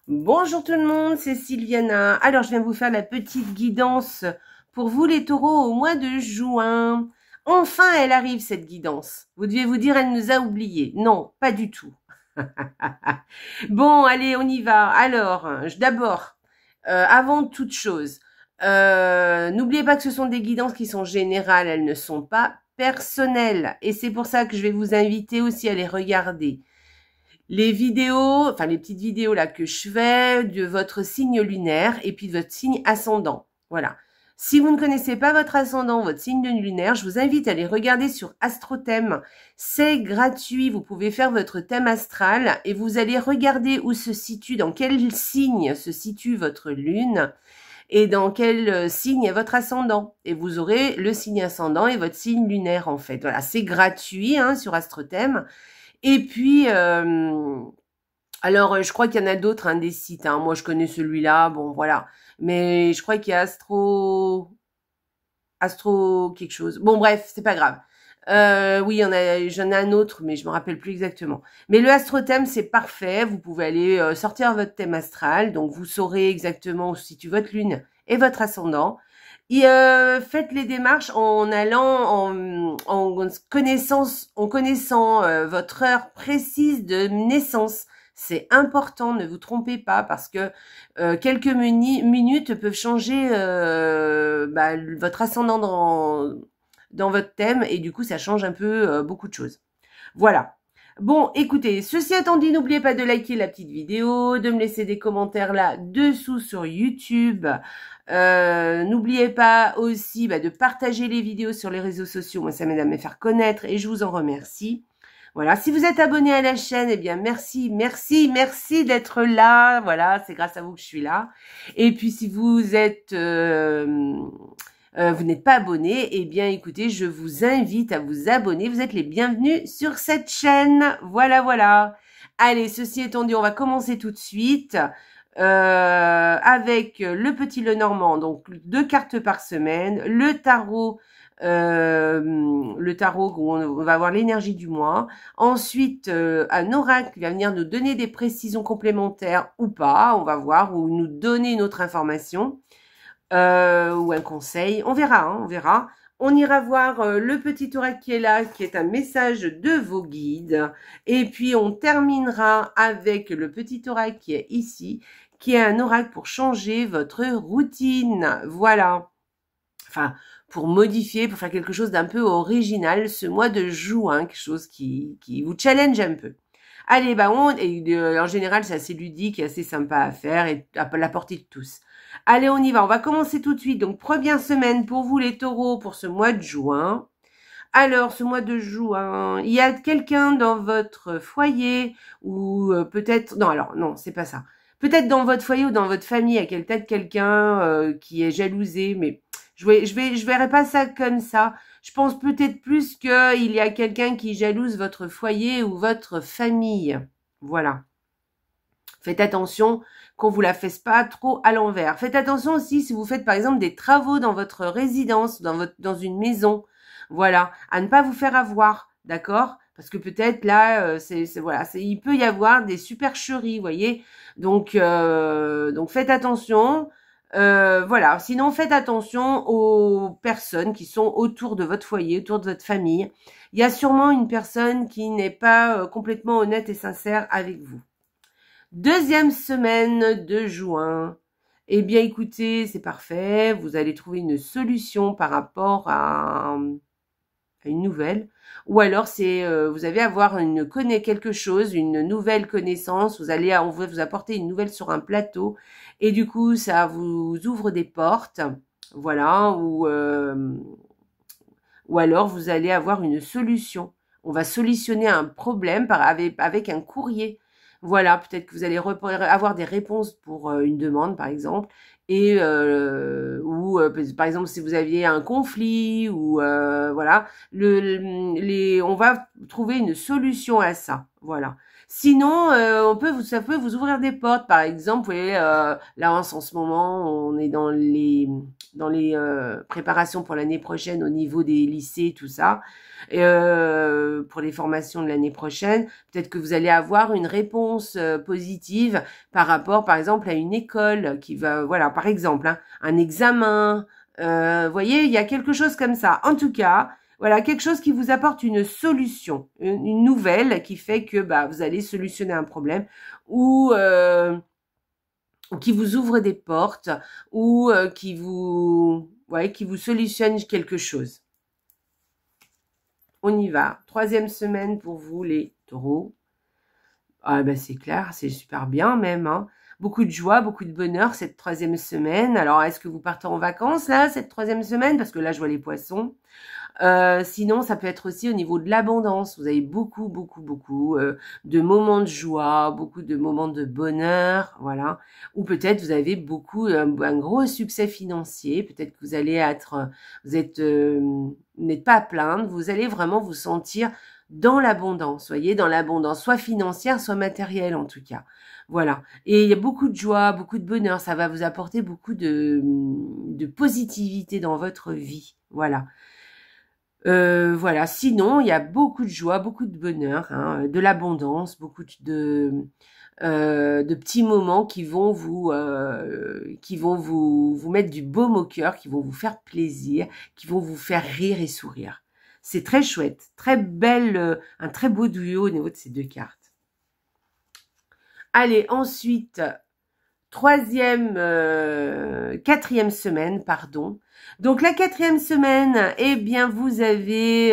Bonjour tout le monde, c'est Sylviana. Alors, je viens vous faire la petite guidance pour vous les taureaux au mois de juin. Enfin, elle arrive cette guidance. Vous deviez vous dire, elle nous a oubliés. Non, pas du tout. Bon, allez, on y va. Alors, d'abord, avant toute chose, n'oubliez pas que ce sont des guidances qui sont générales, elles ne sont pas personnelles. Et c'est pour ça que je vais vous inviter aussi à les regarder. Les vidéos, enfin les petites vidéos là que je fais de votre signe lunaire et puis de votre signe ascendant. Voilà. Si vous ne connaissez pas votre ascendant, votre signe lunaire, je vous invite à les regarder sur AstroThème. C'est gratuit, vous pouvez faire votre thème astral et vous allez regarder où se situe, dans quel signe se situe votre lune et dans quel signe est votre ascendant. Et vous aurez le signe ascendant et votre signe lunaire en fait. Voilà, c'est gratuit hein, sur AstroThème. Et puis, alors, je crois qu'il y en a d'autres, hein, des sites. Hein. Moi, je connais celui-là, bon, voilà. Mais je crois qu'il y a Astro quelque chose. Bon, bref, c'est pas grave. Oui, j'en ai un autre, mais je me rappelle plus exactement. Mais le astrothème, c'est parfait. Vous pouvez aller sortir votre thème astral. Donc, vous saurez exactement où se situe votre lune et votre ascendant. Et faites les démarches en allant en connaissant votre heure précise de naissance. C'est important, ne vous trompez pas parce que quelques minutes peuvent changer votre ascendant dans votre thème et du coup ça change un peu beaucoup de choses. Voilà. Bon, écoutez, ceci étant dit, n'oubliez pas de liker la petite vidéo, de me laisser des commentaires là dessous sur YouTube. N'oubliez pas aussi de partager les vidéos sur les réseaux sociaux. Moi, ça m'aide à me faire connaître et je vous en remercie. Voilà, si vous êtes abonné à la chaîne, eh bien merci d'être là. Voilà, c'est grâce à vous que je suis là. Et puis si vous êtes vous n'êtes pas abonné, eh bien écoutez, je vous invite à vous abonner. Vous êtes les bienvenus sur cette chaîne. Voilà, voilà. Allez, ceci étant dit, on va commencer tout de suite avec le petit Lenormand, donc 2 cartes par semaine, le tarot où on va avoir l'énergie du mois. Ensuite, un oracle qui va venir nous donner des précisions complémentaires ou pas, on va voir, ou nous donner une autre information. Ou un conseil, on verra, hein, on verra. On ira voir le petit oracle qui est là, qui est un message de vos guides. Et puis, on terminera avec le petit oracle qui est ici, qui est un oracle pour changer votre routine. Voilà. Enfin, pour modifier, pour faire quelque chose d'un peu original ce mois de juin, quelque chose qui vous challenge un peu. Allez, en général, c'est assez ludique et assez sympa à faire et à la portée de tous. Allez, on y va. On va commencer tout de suite. Donc, première semaine pour vous, les taureaux, pour ce mois de juin. Alors, ce mois de juin, il y a quelqu'un dans votre foyer ou peut-être... Non, alors, non, c'est pas ça. Peut-être dans votre foyer ou dans votre famille, il y a peut-être quelqu'un qui est jalousé, mais je verrai pas ça comme ça. Je pense peut-être plus qu'il y a quelqu'un qui jalouse votre foyer ou votre famille. Voilà. Faites attention qu'on vous la fasse pas trop à l'envers. Faites attention aussi si vous faites par exemple des travaux dans votre résidence, dans une maison. Voilà, à ne pas vous faire avoir, d'accord? Parce que peut-être là, il peut y avoir des supercheries, vous voyez. Donc faites attention. Voilà, sinon faites attention aux personnes qui sont autour de votre foyer, autour de votre famille. Il y a sûrement une personne qui n'est pas complètement honnête et sincère avec vous. Deuxième semaine de juin. Eh bien, écoutez, c'est parfait. Vous allez trouver une solution par rapport à une nouvelle. Ou alors, vous allez avoir quelque chose, une nouvelle connaissance. On va vous apporter une nouvelle sur un plateau. Et du coup, ça vous ouvre des portes. Voilà. Ou alors, vous allez avoir une solution. On va solutionner un problème avec un courrier. Voilà, peut-être que vous allez avoir des réponses pour une demande, par exemple, et par exemple, si vous aviez un conflit ou voilà, on va trouver une solution à ça. Voilà. Sinon, ça peut vous ouvrir des portes. Par exemple, vous voyez, là en ce moment, on est dans les préparations pour l'année prochaine au niveau des lycées, tout ça. Et, pour les formations de l'année prochaine, peut-être que vous allez avoir une réponse positive par rapport, par exemple, à une école qui va, voilà, par exemple, hein, un examen. Vous voyez, il y a quelque chose comme ça. En tout cas, voilà, quelque chose qui vous apporte une solution, une nouvelle qui fait que bah, vous allez solutionner un problème ou qui vous ouvre des portes ou qui vous solutionne quelque chose. On y va. 3e semaine pour vous, les taureaux. Ah ben c'est clair, c'est super bien même. Hein. Beaucoup de joie, beaucoup de bonheur cette 3e semaine. Alors, est-ce que vous partez en vacances là, cette 3e semaine? Parce que là, je vois les poissons. Sinon, ça peut être aussi au niveau de l'abondance. Vous avez beaucoup de moments de joie, beaucoup de moments de bonheur, voilà. Ou peut-être vous avez un gros succès financier. Peut-être que vous allez vous n'êtes pas à plaindre. Vous allez vraiment vous sentir dans l'abondance, voyez, dans l'abondance, soit financière, soit matérielle en tout cas. Voilà. Et il y a beaucoup de joie, beaucoup de bonheur. Ça va vous apporter beaucoup de positivité dans votre vie. Voilà. Voilà. Sinon, il y a beaucoup de joie, beaucoup de bonheur, hein, de l'abondance, beaucoup de petits moments qui vont vous mettre du baume au cœur, qui vont vous faire plaisir, qui vont vous faire rire et sourire. C'est très chouette, très belle, un très beau duo au niveau de ces 2 cartes. Allez, ensuite, 4e semaine, pardon. Donc la 4e semaine, eh bien vous avez...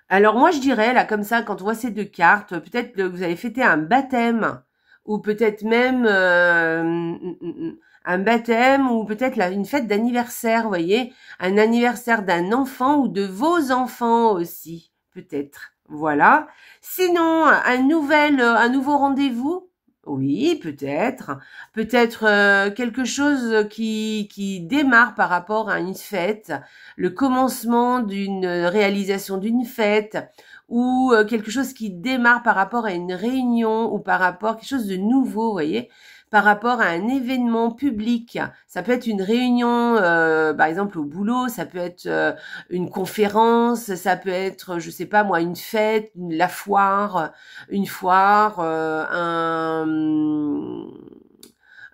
alors moi je dirais, là comme ça, quand on voit ces 2 cartes, peut-être que vous avez fêté un baptême, ou peut-être même un baptême, ou peut-être une fête d'anniversaire, vous voyez, un anniversaire d'un enfant ou de vos enfants aussi, peut-être. Voilà. Sinon, un nouveau rendez-vous. Oui, peut-être. Peut-être quelque chose qui démarre par rapport à une fête, le commencement d'une réalisation d'une fête, ou quelque chose qui démarre par rapport à une réunion, ou par rapport à quelque chose de nouveau, vous voyez, par rapport à un événement public. Ça peut être une réunion, par exemple au boulot, ça peut être une conférence, ça peut être, je sais pas moi, une fête, une foire,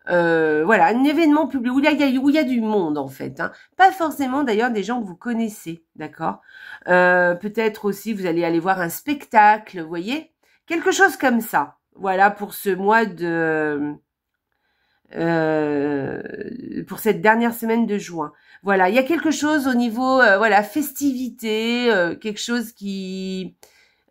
voilà, un événement public où il y a du monde en fait, hein. Pas forcément d'ailleurs des gens que vous connaissez, d'accord. Peut-être aussi vous allez aller voir un spectacle, vous voyez, quelque chose comme ça. Voilà pour ce mois de pour cette dernière semaine de juin. Voilà, il y a quelque chose au niveau voilà, festivité, quelque chose qui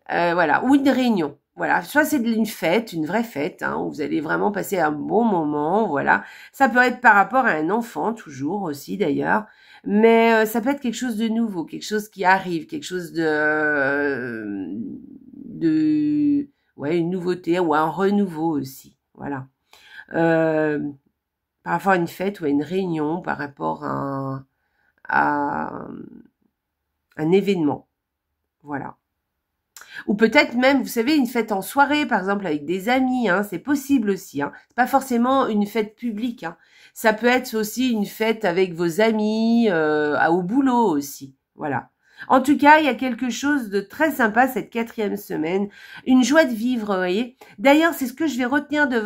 voilà, ou une réunion. Voilà, soit c'est une fête, une vraie fête, hein, où vous allez vraiment passer un bon moment, voilà. Ça peut être par rapport à un enfant, toujours aussi d'ailleurs, mais ça peut être quelque chose de nouveau, quelque chose qui arrive, quelque chose ouais, une nouveauté ou un renouveau aussi, voilà. Par rapport à une fête ou à une réunion, par rapport à un événement, voilà. Ou peut-être même, vous savez, une fête en soirée, par exemple, avec des amis, hein, c'est possible aussi. Hein. C'est pas forcément une fête publique. Hein. Ça peut être aussi une fête avec vos amis, au boulot aussi. Voilà. En tout cas, il y a quelque chose de très sympa cette 4e semaine. Une joie de vivre, vous voyez. D'ailleurs, c'est ce que je vais retenir de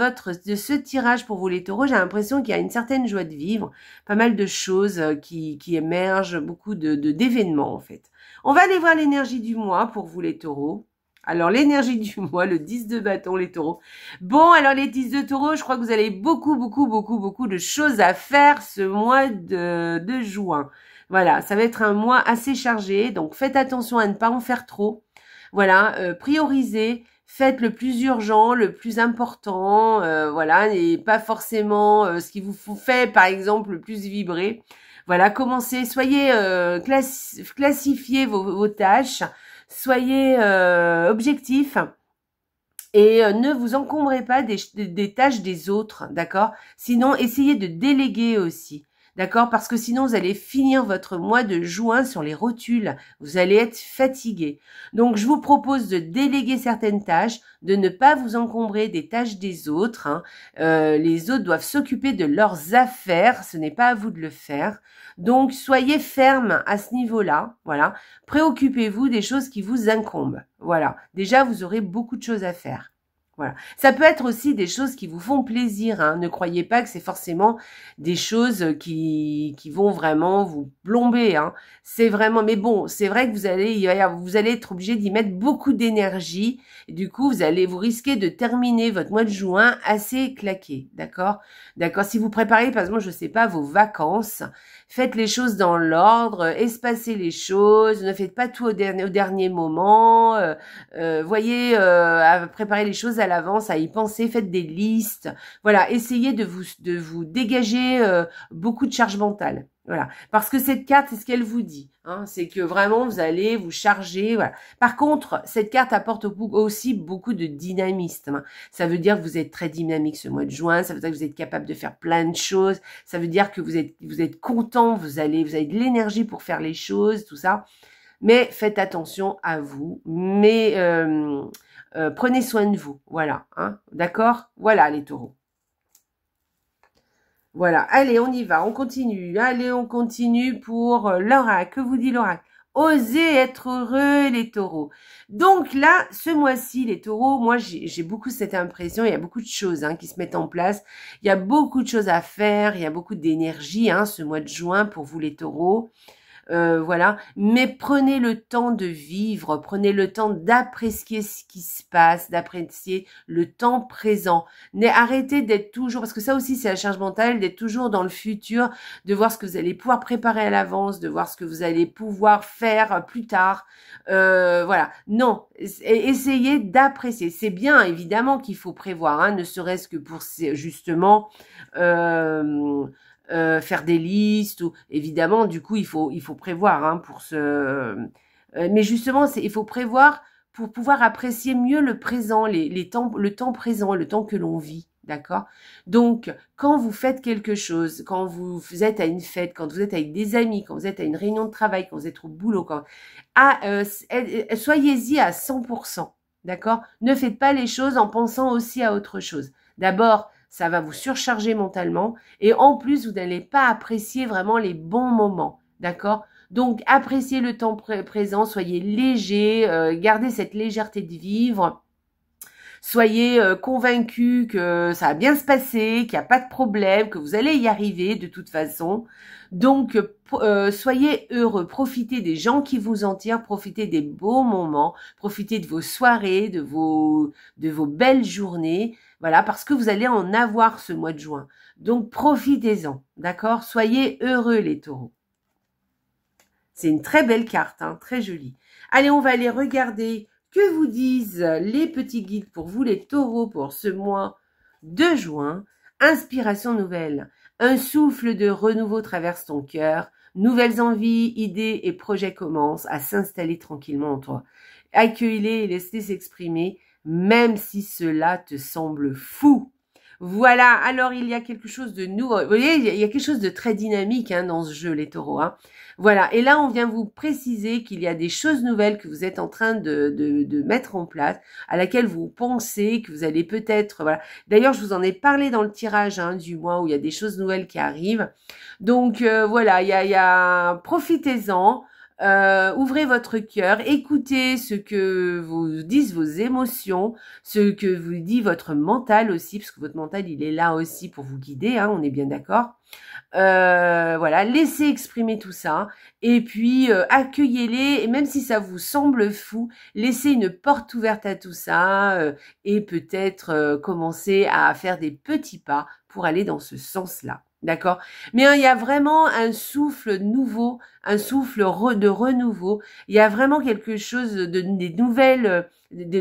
ce tirage pour vous les taureaux. J'ai l'impression qu'il y a une certaine joie de vivre. Pas mal de choses qui émergent, beaucoup d'événements en fait. On va aller voir l'énergie du mois pour vous les taureaux. Alors, l'énergie du mois, le 10 de bâton, les taureaux. Bon, alors les 10 de taureau, je crois que vous avez beaucoup de choses à faire ce mois de juin. Voilà, ça va être un mois assez chargé, donc faites attention à ne pas en faire trop. Voilà, priorisez, faites le plus urgent, le plus important, voilà, et pas forcément ce qui vous fait, par exemple, le plus vibrer. Voilà, commencez, soyez classifiez vos tâches, soyez objectifs et ne vous encombrez pas des tâches des autres, d'accord? Sinon, essayez de déléguer aussi. d'accord? Parce que sinon, vous allez finir votre mois de juin sur les rotules. Vous allez être fatigué. Donc, je vous propose de déléguer certaines tâches, de ne pas vous encombrer des tâches des autres, hein. Les autres doivent s'occuper de leurs affaires, ce n'est pas à vous de le faire. Donc, soyez ferme à ce niveau-là, voilà. Préoccupez-vous des choses qui vous incombent, voilà. Déjà, vous aurez beaucoup de choses à faire. Voilà. Ça peut être aussi des choses qui vous font plaisir, hein. Ne croyez pas que c'est forcément des choses qui vont vraiment vous plomber, hein. C'est vraiment, mais bon, c'est vrai que vous allez être obligé d'y mettre beaucoup d'énergie. Et du coup, vous risquez de terminer votre mois de juin assez claqué, d'accord? D'accord. Si vous préparez, par exemple, je sais pas, vos vacances, faites les choses dans l'ordre, espacez les choses, ne faites pas tout au dernier moment. Voyez, à préparer les choses à l'avance, à y penser, faites des listes. Voilà, essayez de vous dégager beaucoup de charge mentale. Voilà, parce que cette carte, c'est ce qu'elle vous dit, hein, c'est que vraiment vous allez vous charger. Voilà. Par contre, cette carte apporte aussi beaucoup de dynamisme, hein. Ça veut dire que vous êtes très dynamique ce mois de juin. Ça veut dire que vous êtes capable de faire plein de choses. Ça veut dire que vous êtes content. Vous avez de l'énergie pour faire les choses, tout ça. Mais faites attention à vous. Mais prenez soin de vous. Voilà, hein, d'accord? Voilà les taureaux. Voilà, allez, on y va, on continue. Allez, on continue pour l'oracle. Que vous dit l'oracle? Osez être heureux, les taureaux. Donc là, ce mois-ci, les taureaux, moi, j'ai beaucoup cette impression, il y a beaucoup de choses, hein, qui se mettent en place. Il y a beaucoup de choses à faire, il y a beaucoup d'énergie, hein, ce mois de juin pour vous, les taureaux. Voilà, mais prenez le temps de vivre, prenez le temps d'apprécier ce qui se passe, d'apprécier le temps présent. Arrêtez d'être toujours, parce que ça aussi c'est la charge mentale, d'être toujours dans le futur, de voir ce que vous allez pouvoir préparer à l'avance, de voir ce que vous allez pouvoir faire plus tard. Voilà, non, essayez d'apprécier. C'est bien évidemment qu'il faut prévoir, hein, ne serait-ce que pour justement faire des listes, ou évidemment du coup il faut prévoir, hein, pour mais justement il faut prévoir pour pouvoir apprécier mieux le présent, le temps présent, le temps que l'on vit, d'accord? Donc quand vous faites quelque chose, quand vous êtes à une fête, quand vous êtes avec des amis, quand vous êtes à une réunion de travail, quand vous êtes au boulot, soyez-y à 100%, d'accord? Ne faites pas les choses en pensant aussi à autre chose. D'abord, ça va vous surcharger mentalement et en plus, vous n'allez pas apprécier vraiment les bons moments, d'accord? Donc, appréciez le temps présent, soyez léger, gardez cette légèreté de vivre. Soyez convaincus que ça va bien se passer, qu'il n'y a pas de problème, que vous allez y arriver de toute façon. Donc, soyez heureux, profitez des gens qui vous entourent, profitez des beaux moments, profitez de vos soirées, de vos belles journées. Voilà, parce que vous allez en avoir ce mois de juin. Donc, profitez-en, d'accord? Soyez heureux, les taureaux. C'est une très belle carte, hein, très jolie. Allez, on va aller regarder que vous disent les petits guides pour vous, les taureaux, pour ce mois de juin. Inspiration nouvelle. Un souffle de renouveau traverse ton cœur. Nouvelles envies, idées et projets commencent à s'installer tranquillement en toi. Accueille-les et laisse-les s'exprimer, même si cela te semble fou. Voilà, alors il y a quelque chose de nouveau. Vous voyez, il y a quelque chose de très dynamique, hein, dans ce jeu, les taureaux, hein. Voilà, et là on vient vous préciser qu'il y a des choses nouvelles que vous êtes en train de mettre en place, à laquelle vous pensez que vous allez peut-être... Voilà. D'ailleurs, je vous en ai parlé dans le tirage, hein, du mois où il y a des choses nouvelles qui arrivent. Donc voilà, il y a profitez-en. Ouvrez votre cœur, écoutez ce que vous disent vos émotions, ce que vous dit votre mental aussi, parce que votre mental il est là aussi pour vous guider, hein, on est bien d'accord. Voilà, laissez exprimer tout ça et puis accueillez-les, et même si ça vous semble fou, laissez une porte ouverte à tout ça, et peut-être commencer à faire des petits pas pour aller dans ce sens-là. D'accord? Mais il y a vraiment un souffle nouveau, un souffle de renouveau. Il y a vraiment quelque chose des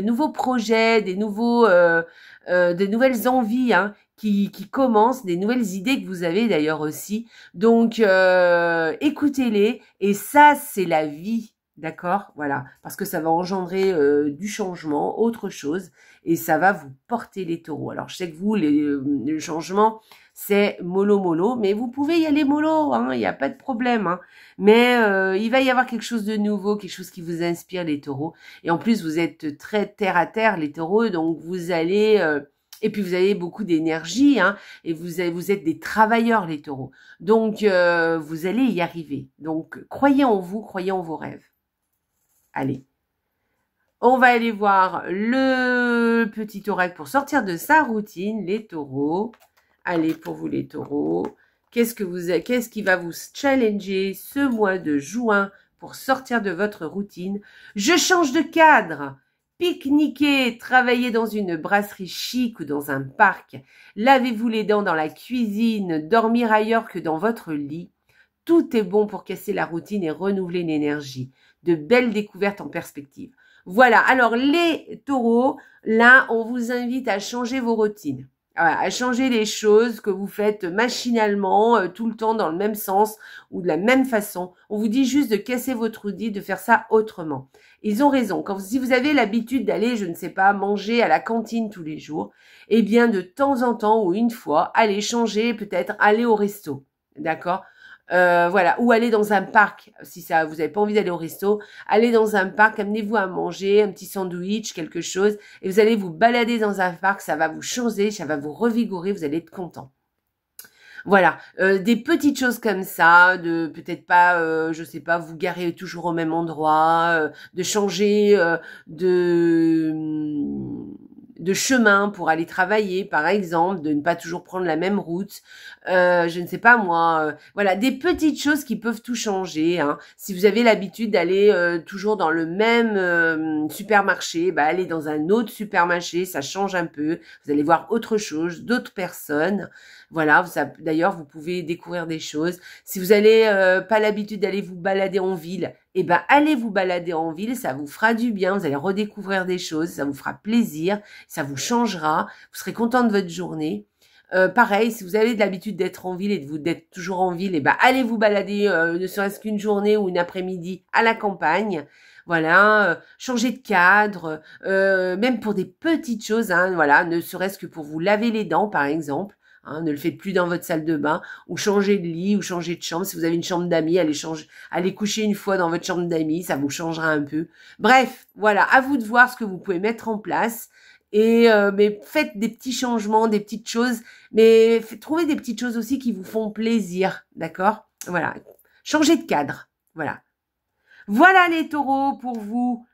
nouveaux projets, des nouvelles envies, hein, qui commencent, des nouvelles idées que vous avez d'ailleurs aussi. Donc, écoutez-les. Et ça, c'est la vie. D'accord? Voilà. Parce que ça va engendrer du changement, autre chose, et ça va vous porter les taureaux. Alors, je sais que vous, le changement, c'est mollo, mais vous pouvez y aller mollo, hein, il n'y a pas de problème. Hein. Mais il va y avoir quelque chose de nouveau, quelque chose qui vous inspire, les taureaux. Et en plus, vous êtes très terre à terre, les taureaux, donc vous allez... et puis, vous avez beaucoup d'énergie, hein, et vous êtes des travailleurs, les taureaux. Donc, vous allez y arriver. Donc, croyez en vous, croyez en vos rêves. Allez, on va aller voir le petit oracle pour sortir de sa routine, les taureaux. Allez, pour vous les taureaux, qu'est-ce qui va vous challenger ce mois de juin pour sortir de votre routine? Je change de cadre. Pique-niquer, travailler dans une brasserie chic ou dans un parc. Lavez-vous les dents dans la cuisine, dormir ailleurs que dans votre lit. Tout est bon pour casser la routine et renouveler l'énergie. De belles découvertes en perspective. Voilà, alors les taureaux, là, on vous invite à changer vos routines. Voilà, à changer les choses que vous faites machinalement, tout le temps dans le même sens ou de la même façon. On vous dit juste de casser votre routine, de faire ça autrement. Ils ont raison. Si vous avez l'habitude d'aller, je ne sais pas, manger à la cantine tous les jours, eh bien, de temps en temps ou une fois, allez changer, peut-être aller au resto. D'accord ? Voilà, ou aller dans un parc, si ça vous n'avez pas envie d'aller au resto, allez dans un parc, amenez-vous à manger, un petit sandwich, quelque chose, et vous allez vous balader dans un parc, ça va vous changer, ça va vous revigorer, vous allez être content. Voilà, des petites choses comme ça, de peut-être pas, je sais pas, vous garer toujours au même endroit, de changer de chemin pour aller travailler, par exemple, de ne pas toujours prendre la même route, je ne sais pas moi, voilà, des petites choses qui peuvent tout changer. Hein. Si vous avez l'habitude d'aller toujours dans le même supermarché, bah, allez dans un autre supermarché, ça change un peu, vous allez voir autre chose, d'autres personnes. Voilà, d'ailleurs, vous pouvez découvrir des choses. Si vous n'avez pas l'habitude d'aller vous balader en ville, eh ben, allez vous balader en ville, ça vous fera du bien, vous allez redécouvrir des choses, ça vous fera plaisir, ça vous changera, vous serez content de votre journée. Pareil, si vous avez de l'habitude d'être en ville et d'être toujours en ville, eh ben, allez vous balader, ne serait-ce qu'une journée ou une après-midi à la campagne. Voilà, changer de cadre, même pour des petites choses, hein, voilà, ne serait-ce que pour vous laver les dents, par exemple. Hein, ne le faites plus dans votre salle de bain, ou changer de lit, ou changer de chambre. Si vous avez une chambre d'amis, allez coucher une fois dans votre chambre d'amis, ça vous changera un peu. Bref, voilà, à vous de voir ce que vous pouvez mettre en place. Et mais faites des petits changements, des petites choses, mais trouvez des petites choses aussi qui vous font plaisir, d'accord? Voilà, changez de cadre, voilà. Voilà les taureaux pour vous,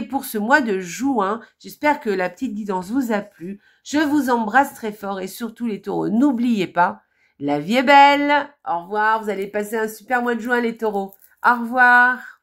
pour ce mois de juin. J'espère que la petite guidance vous a plu. Je vous embrasse très fort et surtout les taureaux, n'oubliez pas, la vie est belle. Au revoir, vous allez passer un super mois de juin les taureaux. Au revoir.